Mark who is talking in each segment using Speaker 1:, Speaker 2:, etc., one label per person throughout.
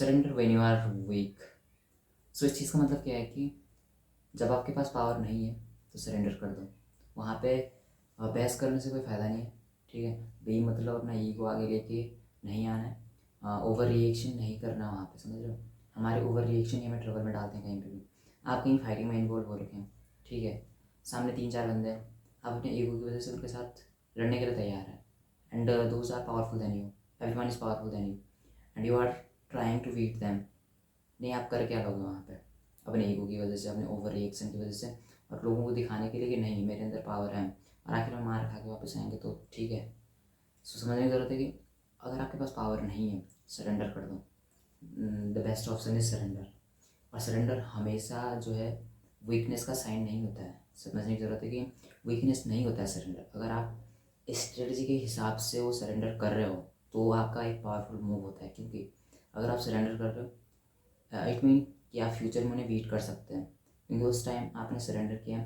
Speaker 1: Surrender when you are weak. So इस चीज़ का मतलब क्या है कि जब आपके पास पावर नहीं है तो सरेंडर कर दो। वहाँ पे बहस करने से कोई फ़ायदा नहीं है, ठीक है। बे मतलब अपना ईगो आगे लेके नहीं आना है, ओवर रिएक्शन नहीं करना वहाँ पे, समझ रहे हो। हमारे ओवर रिएक्शन ही हमें ट्रबल में डालते हैं कहीं पे भी। आप कहीं फाइटिंग में इन्वॉल्व हो रखे हैं, ठीक है, सामने 3-4 बंदे हैं, आप अपने ईगो की वजह से उनके साथ लड़ने के लिए तैयार हैं, and those are powerful than you, everyone is powerful than you, and you are trying to beat them. नहीं, आप कर क्या लोगे वहाँ पे, अपने ईगो की वजह से, अपने ओवर रिएक्शन की वजह से, और लोगों को दिखाने के लिए कि नहीं मेरे अंदर पावर है, और आखिर में मार खा के वापस आएंगे तो ठीक है। सो समझने की ज़रूरत है कि अगर आपके पास पावर नहीं है, सरेंडर कर दो। The best option is surrender. और सरेंडर हमेशा जो है वीकनेस का साइन नहीं होता है। समझने की ज़रूरत है कि वीकनेस नहीं होता है सरेंडर। अगर आप स्ट्रेटजी के हिसाब से वो सरेंडर कर रहे हो तो वो आपका एक पावरफुल मूव होता है, क्योंकि अगर आप सरेंडर कर रहे हो इट मीन कि आप फ्यूचर में उन्हें बीट कर सकते हैं, क्योंकि उस टाइम आपने सरेंडर किया,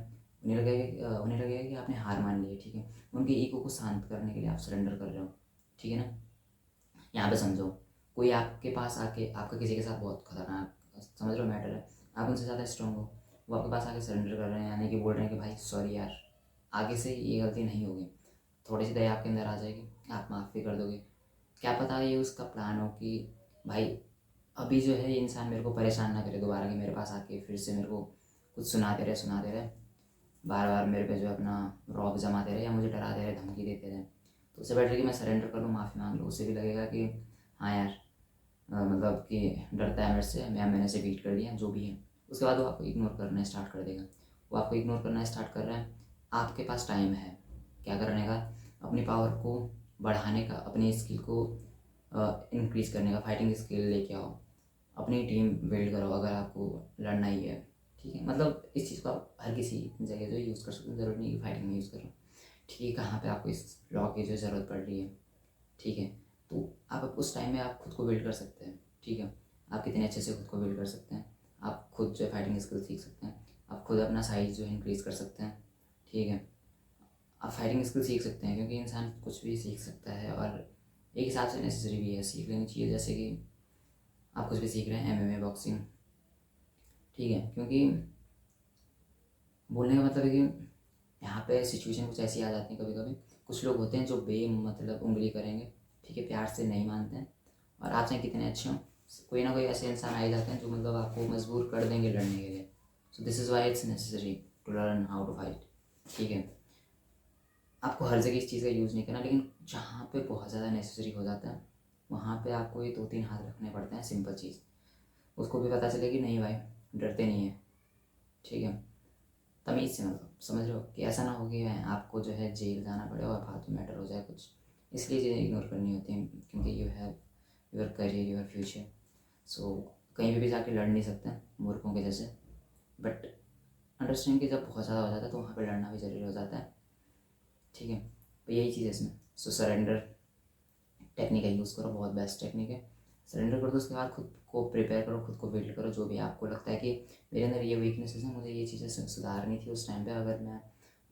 Speaker 1: उन्हें लगेगा कि आपने हार मान ली है, ठीक है। उनके ईगो को शांत करने के लिए आप सरेंडर कर रहे हो, ठीक है ना। यहाँ पे समझो, कोई आपके पास आके, आपका किसी के साथ बहुत खतरनाक, समझ लो मैटर है, आप उनसे ज़्यादा स्ट्रॉन्ग हो, वो आपके पास आके सरेंडर कर रहे हैं, यानी कि बोल रहे हैं कि भाई सॉरी यार, आगे से ये गलती नहीं होगी। थोड़ी सी दया आपके अंदर आ जाएगी, आप माफ़ भी कर दोगे। क्या पता ये उसका प्लान हो कि भाई अभी जो है ये इंसान मेरे को परेशान ना करे दोबारा, कि मेरे पास आके फिर से मेरे को कुछ सुनाते रहे, बार बार मेरे पे जो है अपना रौब जमाते रहे, या मुझे डराते रहे, धमकी देते रहे। तो उससे बेटर कि मैं सरेंडर कर लूँ, माफ़ी मांग लूँ, उससे भी लगेगा कि हाँ यार, मतलब कि डरता है मेरे से, मैंने से बीट कर दिया जो भी है। उसके बाद वो आपको इग्नोर करना स्टार्ट कर देगा। वो आपको इग्नोर करना स्टार्ट कर रहा है, आपके पास टाइम है क्या करने का, अपनी पावर को बढ़ाने का, अपनी स्किल को इंक्रीज़ करने का, फाइटिंग स्किल लेके आओ, अपनी टीम बिल्ड करो अगर आपको लड़ना ही है, ठीक है। मतलब इस चीज़ को आप हर किसी जगह जो यूज़ कर सकते हो, ज़रूरी नहीं कि फाइटिंग में यूज़ करो, ठीक है। कहाँ पे आपको इस लॉ की जो ज़रूरत पड़ रही है, ठीक है, तो आप उस टाइम में आप खुद को बिल्ड कर सकते हैं, ठीक है। आप कितने अच्छे से खुद को बिल्ड कर सकते हैं, आप खुद जो है फाइटिंग स्किल सीख सकते हैं, आप खुद अपना साइज़ जो है इंक्रीज़ कर सकते हैं, ठीक है। आप फाइटिंग स्किल सीख सकते हैं, क्योंकि इंसान कुछ भी सीख सकता है, और एक हिसाब से नेसेसरी भी है, सीख लेनी चाहिए। जैसे कि आप कुछ भी सीख रहे हैं, MMA, बॉक्सिंग, ठीक है, क्योंकि बोलने का मतलब है कि यहाँ पे सिचुएशन कुछ ऐसी आ जाती है कभी कभी, कुछ लोग होते हैं जो मतलब उंगली करेंगे, ठीक है, प्यार से नहीं मानते हैं, और आप चाहे कितने अच्छे हों, कोई ना कोई ऐसे इंसान आ ही जाते हैं जो मतलब आपको मजबूर कर देंगे लड़ने के लिए। So this is why it's necessary to learn how to fight, ठीक है। आपको हर जगह इस चीज़ का यूज़ नहीं करना, लेकिन जहाँ पे बहुत ज़्यादा नेसेसरी हो जाता है वहाँ पे आपको ये 2-3 हाथ रखने पड़ते हैं, सिंपल चीज़। उसको भी पता चले कि नहीं भाई, डरते नहीं है, ठीक है। तमीज़ से, मतलब समझ रहे हो, कि ऐसा ना हो कि आपको जो है जेल जाना पड़े और फालतू मैटर हो जाए कुछ, इसलिए चीज़ें इग्नोर करनी होती हैं, क्योंकि you have your career, your future. So कहीं भी जाके लड़ नहीं सकते हैं मूर्खों के जैसे, बट अंडरस्टैंड कि जब बहुत ज़्यादा हो जाता है तो वहाँ पे लड़ना भी ज़रूरी हो जाता है, ठीक है। तो यही चीज़ है इसमें। सो सरेंडर टेक्निक है, यूज़ करो, बहुत बेस्ट टेक्निक है। सरेंडर कर दो, उसके बाद खुद को प्रिपेयर करो, खुद को बिल्ड करो, जो भी आपको लगता है कि मेरे अंदर ये वीकनेसेस हैं, मुझे ये चीज़ें सुधारनी थी उस टाइम पे, अगर मैं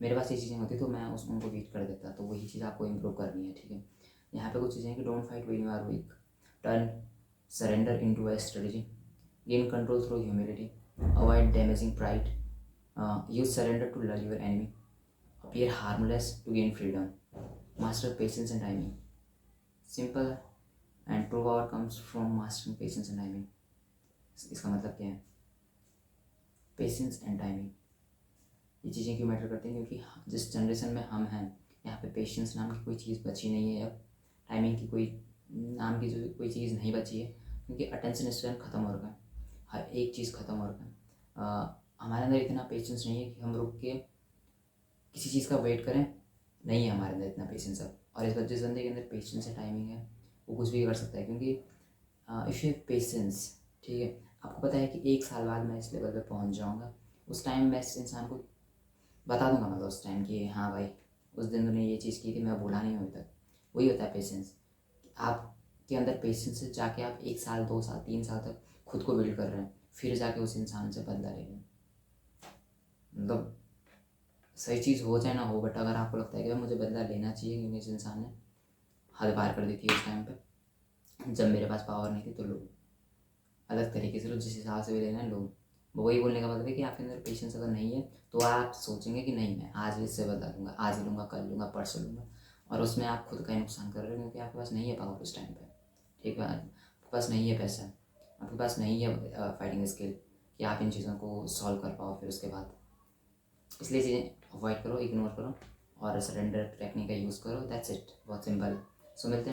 Speaker 1: मेरे पास ये चीज़ें होती तो मैं उनको बीट कर देता, तो वही चीज़ आपको इम्प्रूव करनी है, ठीक है। यहाँ पे कुछ चीज़ें हैं कि don't fight when you are weak, turn surrender into a strategy, gain control through humility, avoid damaging pride, use surrender to love your enemy, appear harmless to gain freedom, master patience and timing. Simple and true power comes from mastering patience and timing. इसका मतलब क्या है, patience and timing, ये चीज़ें क्यों matter करती हैं, क्योंकि जिस जनरेशन में हम हैं यहाँ पे पेशेंस नाम की कोई चीज़ बची नहीं है अब, टाइमिंग की कोई नाम की जो कोई चीज़ नहीं बची है, क्योंकि अटेंशन स्पैन ख़त्म हो रखा है, हर एक चीज़ ख़त्म हो रखा है। हमारे अंदर इतना पेशेंस नहीं है कि हम रुक के किसी चीज़ का वेट करें, नहीं है हमारे अंदर इतना पेशेंस अब। और जिस बंदे के अंदर पेशेंस है, टाइमिंग है, वो कुछ भी कर सकता है, क्योंकि इफ़ यू हैव पेशेंस, ठीक है, आपको पता है कि 1 साल बाद मैं इस लेवल पे पहुंच जाऊंगा, उस टाइम मैं इस इंसान को बता दूंगा, मतलब उस टाइम कि हाँ भाई उस दिन तूने ये चीज़ की थी, मैं भूला नहीं हूँ अभी तक। वही होता है पेशेंस, आपके अंदर पेशेंस से जाके आप 1 साल, 2 साल, 3 साल तक खुद को बिल्ड कर रहे हैं, फिर जाके उस इंसान से बदला ले रहे हैं। मतलब सही चीज़ हो चाहे ना हो, बट अगर आपको लगता है कि भाई मुझे बदला लेना चाहिए क्योंकि इस इंसान ने हद पार कर दी थी उस टाइम पे जब मेरे पास पावर नहीं थी, तो लो, अलग तरीके से लो, जिस हिसाब से भी लेना है लो। वही बोलने का मतलब है कि आपके अंदर पेशेंस अगर नहीं है तो आप सोचेंगे कि नहीं मैं आज ही इससे बदला लूँगा, आज ही लूँगा, कल लूँगा, परसों लूँगा, और उसमें आप खुद का ही नुकसान कर रहे हो, क्योंकि आपके पास नहीं है पावर उस टाइम पे। ठीक है, आपके पास नहीं है पैसा, आपके पास नहीं है फाइटिंग स्किल कि आप इन चीज़ों को सॉल्व कर पाओ फिर उसके बाद। इसलिए चीज़ें अवॉइड करो, इग्नोर करो और सरेंडर टेक्निक का यूज़ करो। दैट्स इट, बहुत सिंपल है। सो मिलते हैं।